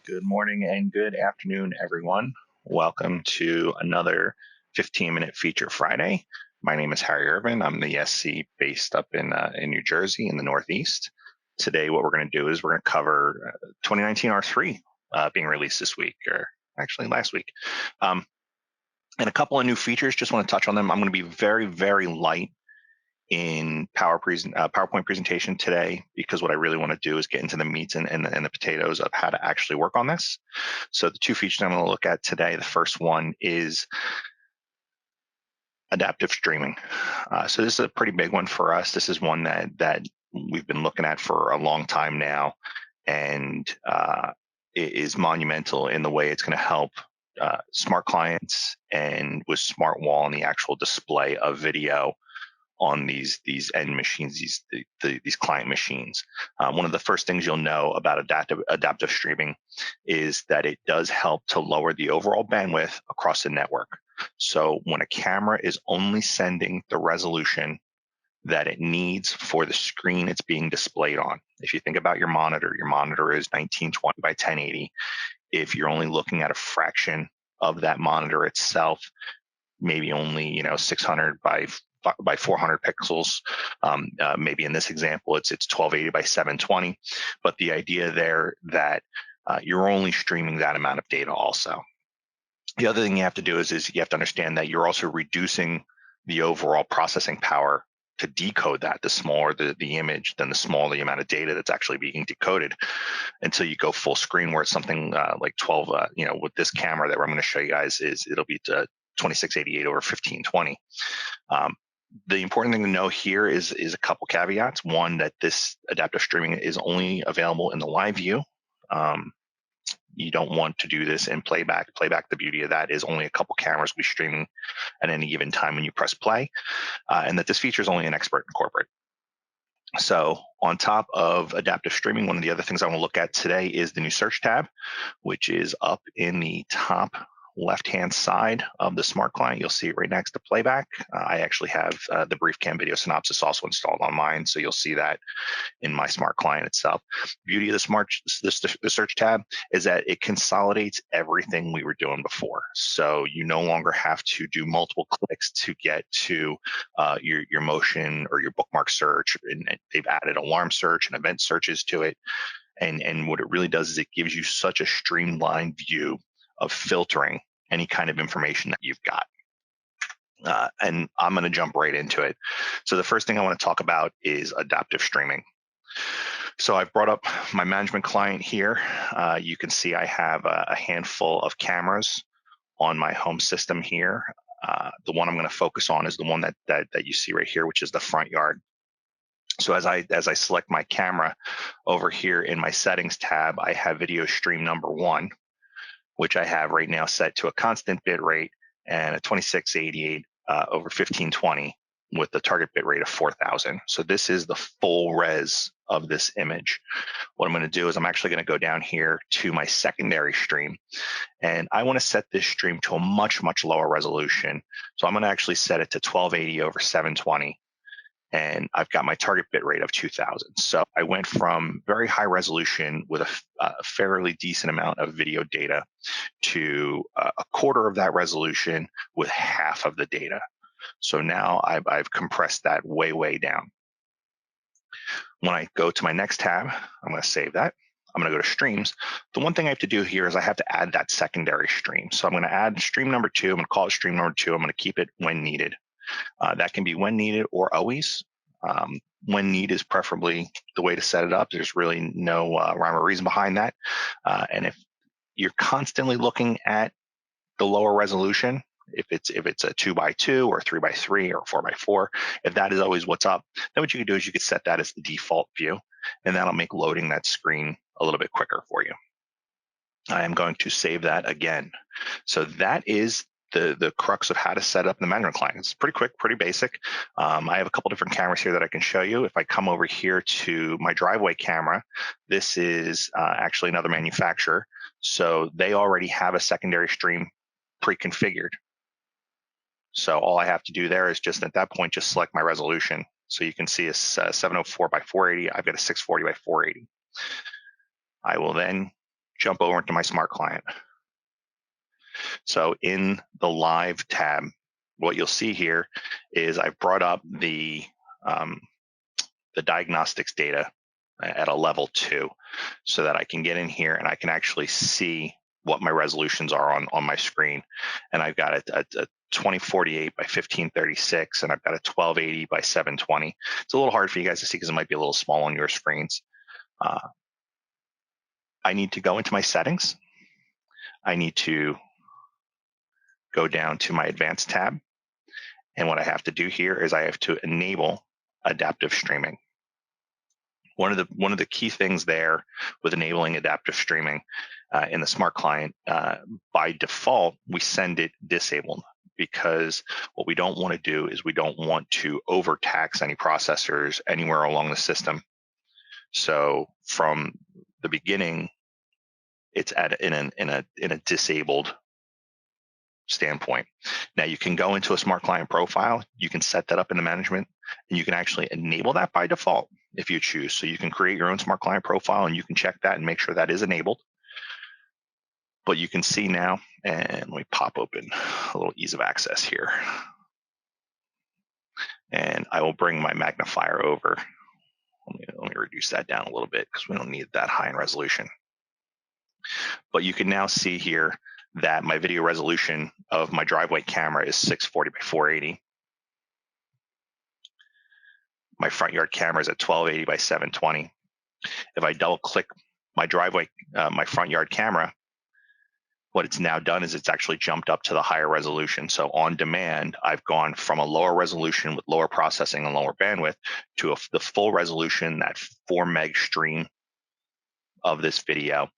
Good morning and good afternoon, everyone. Welcome to another 15-minute feature Friday. My name is Harry Irvin. I'm the SC based up in New Jersey in the Northeast. Today, what we're going to do is we're going to cover 2019 R3 being released this week, or actually last week. And a couple of new features, just want to touch on them. I'm going to be very, very light in PowerPoint presentation today, because what I really want to do is get into the meats and the potatoes of how to actually work on this. So the two features I'm going to look at today, the first one is adaptive streaming. So this is a pretty big one for us. This is one that we've been looking at for a long time now, and it is monumental in the way it's going to help smart clients and with smart wall and the actual display of video on these end machines, these client machines. One of the first things you'll know about adaptive streaming is that it does help to lower the overall bandwidth across the network. So when a camera is only sending the resolution that it needs for the screen it's being displayed on. If you think about your monitor is 1920 by 1080. If you're only looking at a fraction of that monitor itself, maybe only 600 by 400 pixels. Maybe in this example, it's 1280 by 720. But the idea there that you're only streaming that amount of data also. The other thing you have to do is you have to understand that you're also reducing the overall processing power to decode that. The smaller the image, then the smaller the amount of data that's actually being decoded, until you go full screen, where it's something like 12, with this camera that I'm going to show you guys, it'll be 2688 over 1520. The important thing to know here is a couple caveats. One, that this adaptive streaming is only available in the live view. You don't want to do this in playback. Playback, the beauty of that is only a couple cameras will be streaming at any given time when you press play, and that this feature is only an expert in corporate. So on top of adaptive streaming, one of the other things I want to look at today is the new search tab, which is up in the top left-hand side of the smart client. You'll see it right next to playback. I actually have the brief cam video synopsis also installed on mine, so you'll see that in my smart client itself. Beauty of the search tab is that it consolidates everything we were doing before. So you no longer have to do multiple clicks to get to your motion or your bookmark search, and they've added alarm search and event searches to it. And what it really does is it gives you such a streamlined view of filtering any kind of information that you've got. And I'm going to jump right into it. So the first thing I want to talk about is adaptive streaming. So I've brought up my management client here. You can see I have a handful of cameras on my home system here. The one I'm going to focus on is the one that you see right here, which is the front yard. So as I select my camera over here in my settings tab, I have video stream number 1, which I have right now set to a constant bit rate and a 2688 over 1520 with the target bit rate of 4000. So this is the full res of this image. What I'm going to do is I'm actually going to go down here to my secondary stream, and I want to set this stream to a much, much lower resolution. So I'm going to actually set it to 1280 over 720. And I've got my target bit rate of 2000. So I went from very high resolution with a fairly decent amount of video data to a quarter of that resolution with half of the data. So now I've compressed that way, way down. When I go to my next tab, I'm going to save that. I'm going to go to streams. The one thing I have to do here is I have to add that secondary stream. So I'm going to add stream number 2. I'm going to call it stream number 2. I'm going to keep it when needed. That can be when needed or always. When need is preferably the way to set it up. There's really no rhyme or reason behind that. And if you're constantly looking at the lower resolution, if it's a 2x2 or 3x3 or 4x4, if that is always what's up, then what you can do is you can set that as the default view, and that'll make loading that screen a little bit quicker for you. I am going to save that again. So that is the crux of how to set up the management client. It's pretty quick, pretty basic. I have a couple different cameras here that I can show you. If I come over here to my driveway camera, this is actually another manufacturer. So they already have a secondary stream pre-configured. So all I have to do there is just at that point, just select my resolution. So you can see it's 704 by 480. I've got a 640 by 480. I will then jump over into my smart client. So in the live tab, what you'll see here is I've brought up the diagnostics data at a level 2 so that I can get in here and I can actually see what my resolutions are on my screen. And I've got a 2048 by 1536, and I've got a 1280 by 720. It's a little hard for you guys to see because it might be a little small on your screens. I need to go into my settings. I need to go down to my advanced tab. And what I have to do here is I have to enable adaptive streaming. One of the key things there with enabling adaptive streaming in the smart client, by default, we send it disabled, because what we don't want to do is we don't want to overtax any processors anywhere along the system. So from the beginning, it's in a disabled standpoint. Now you can go into a smart client profile, you can set that up in the management, and you can actually enable that by default if you choose. So you can create your own smart client profile and you can check that and make sure that is enabled. But you can see now, and let me pop open a little ease of access here. And I will bring my magnifier over. Let me reduce that down a little bit because we don't need that high in resolution. But you can now see here that my video resolution of my driveway camera is 640 by 480. My front yard camera is at 1280 by 720. If I double click my my front yard camera, what it's now done is it's actually jumped up to the higher resolution. So on demand, I've gone from a lower resolution with lower processing and lower bandwidth to the full resolution, that 4 meg stream of this video.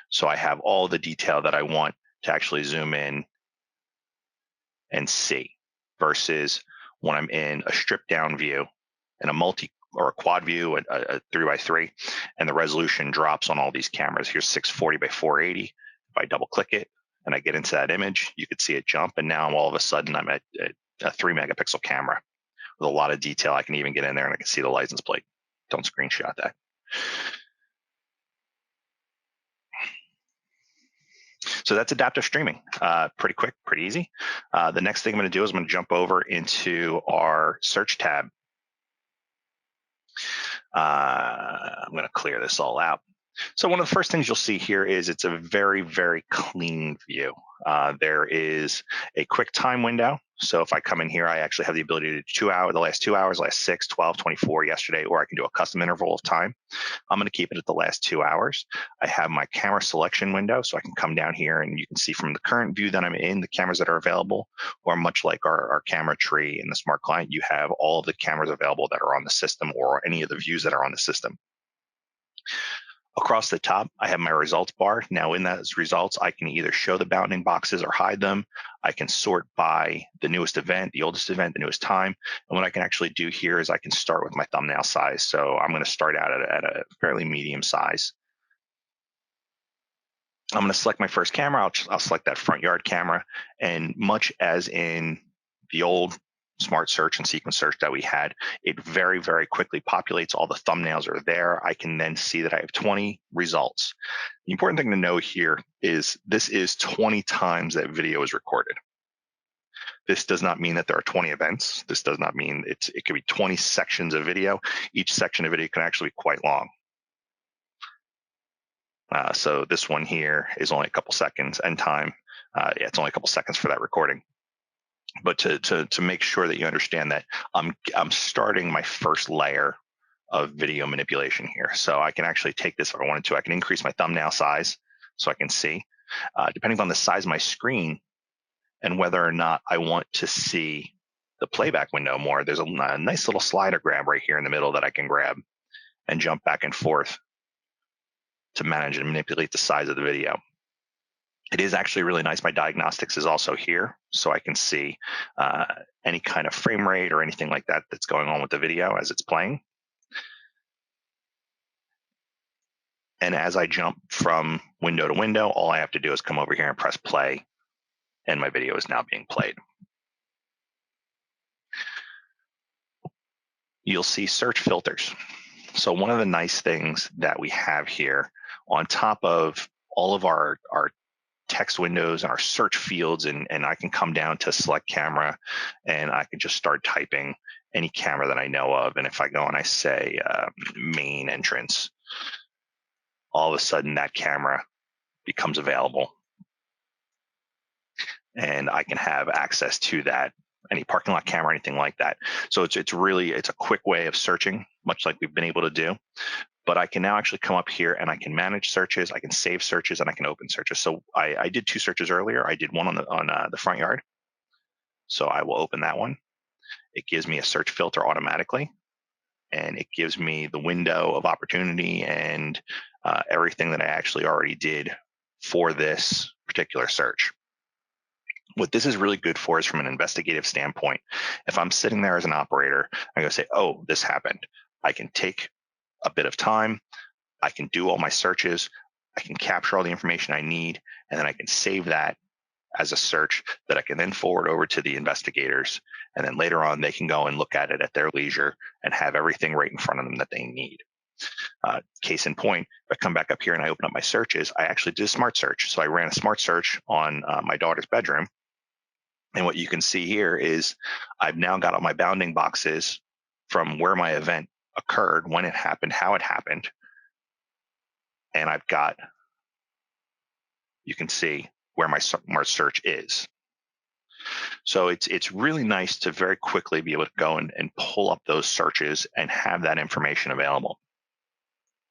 So I have all the detail that I want to actually zoom in and see, versus when I'm in a stripped down view in a multi or a quad view, a 3x3, and the resolution drops on all these cameras. Here's 640 by 480. If I double click it and I get into that image, you could see it jump. And now all of a sudden I'm at a 3 megapixel camera with a lot of detail. I can even get in there and I can see the license plate. Don't screenshot that. So that's adaptive streaming. Pretty quick, pretty easy. The next thing I'm going to do is I'm going to jump over into our search tab. I'm going to clear this all out. So one of the first things you'll see here is it's a very, very clean view. There is a quick time window. So if I come in here, I actually have the ability to do 2 hours, the last 2 hours, last 6, 12, 24 yesterday, or I can do a custom interval of time. I'm going to keep it at the last 2 hours. I have my camera selection window, so I can come down here and you can see from the current view that I'm in, the cameras that are available, or much like our camera tree in the smart client, you have all of the cameras available that are on the system or any of the views that are on the system. Across the top, I have my results bar. Now in those results, I can either show the bounding boxes or hide them. I can sort by the newest event, the oldest event, the newest time. And what I can actually do here is I can start with my thumbnail size. So I'm going to start out at a fairly medium size. I'm going to select my first camera. I'll select that front yard camera. And much as in the old smart search and sequence search that we had, it very, very quickly populates. All the thumbnails are there. I can then see that I have 20 results. The important thing to know here is this is 20 times that video is recorded. This does not mean that there are 20 events. This does not mean it could be 20 sections of video. Each section of video can actually be quite long. So this one here is only a couple seconds, end time. It's only a couple seconds for that recording. But to make sure that you understand that I'm starting my first layer of video manipulation here. So I can actually take this if I wanted to. I can increase my thumbnail size so I can see. Depending on the size of my screen and whether or not I want to see the playback window more, there's a nice little slider grab right here in the middle that I can grab and jump back and forth to manage and manipulate the size of the video. It is actually really nice. My diagnostics is also here, so I can see any kind of frame rate or anything like that that's going on with the video as it's playing. And as I jump from window to window, all I have to do is come over here and press play, and my video is now being played. You'll see search filters. So one of the nice things that we have here, on top of all of our text windows and our search fields, and I can come down to select camera, and I can just start typing any camera that I know of. And if I go and I say main entrance, all of a sudden that camera becomes available, and I can have access to that, any parking lot camera, anything like that. So it's a quick way of searching, much like we've been able to do. But I can now actually come up here and I can manage searches, I can save searches, and I can open searches. So I did 2 searches earlier. I did one on the front yard. So I will open that one. It gives me a search filter automatically, and it gives me the window of opportunity and everything that I actually already did for this particular search. What this is really good for is from an investigative standpoint. If I'm sitting there as an operator, I'm going to say, oh, this happened. I can take a bit of time. I can do all my searches. I can capture all the information I need, and then I can save that as a search that I can then forward over to the investigators. And then later on, they can go and look at it at their leisure and have everything right in front of them that they need. Case in point, if I come back up here and I open up my searches, I actually did a smart search. So I ran a smart search on my daughter's bedroom. And what you can see here is I've now got all my bounding boxes from where my event occurred, when it happened, how it happened. And I've got, you can see where my smart search is. So it's really nice to very quickly be able to go and pull up those searches and have that information available.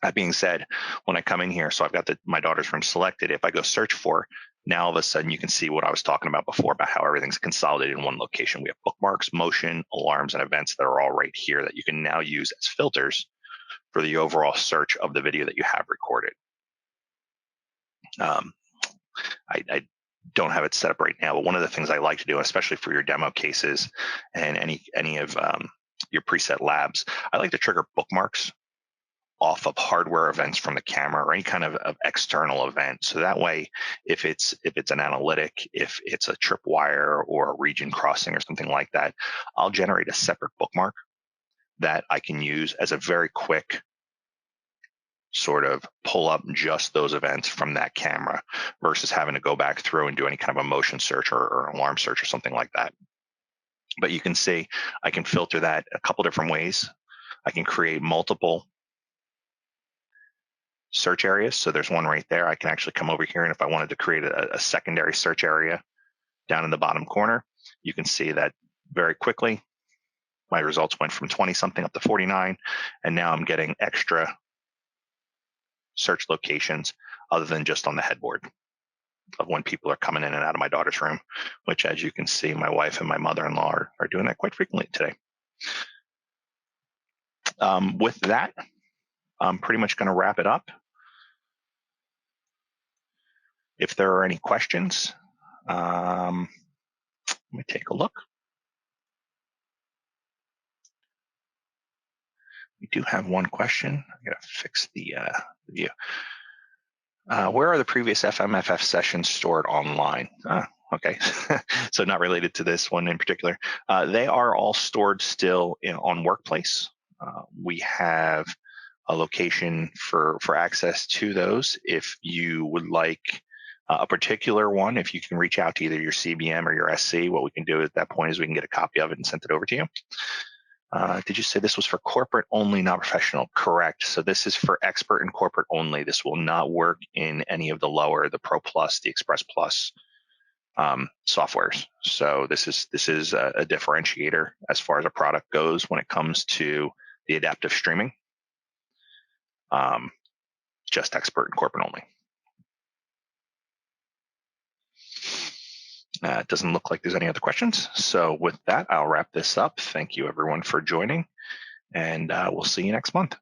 That being said, when I come in here, so I've got my daughter's room selected. If I go search for, now all of a sudden you can see what I was talking about before about how everything's consolidated in one location. We have bookmarks, motion, alarms, and events that are all right here that you can now use as filters for the overall search of the video that you have recorded. I don't have it set up right now, but one of the things I like to do, especially for your demo cases and any of your preset labs, I like to trigger bookmarks off of hardware events from the camera or any kind of external event. So that way, if it's an analytic, if it's a tripwire or a region crossing or something like that, I'll generate a separate bookmark that I can use as a very quick sort of pull up just those events from that camera versus having to go back through and do any kind of a motion search or an alarm search or something like that. But you can see I can filter that a couple different ways. I can create multiple search areas. So there's one right there. I can actually come over here, and if I wanted to create a secondary search area down in the bottom corner, you can see that very quickly my results went from 20 something up to 49, and now I'm getting extra search locations other than just on the headboard of when people are coming in and out of my daughter's room, which, as you can see, my wife and my mother-in-law are doing that quite frequently today. With that, I'm pretty much going to wrap it up. If there are any questions, let me take a look. We do have one question. I got to fix the view. Where are the previous FMFF sessions stored online? Okay, so not related to this one in particular. They are all stored still on Workplace. We have a location for access to those. If you would like a particular one, if you can reach out to either your CBM or your SC, what we can do at that point is we can get a copy of it and send it over to you. Did you say this was for corporate only, not professional? Correct. So this is for expert and corporate only. This will not work in any of the lower, the Pro Plus, the Express Plus softwares. So this is a differentiator as far as a product goes when it comes to the adaptive streaming. Just expert and corporate only. It doesn't look like there's any other questions. So with that, I'll wrap this up. Thank you everyone for joining, and we'll see you next month.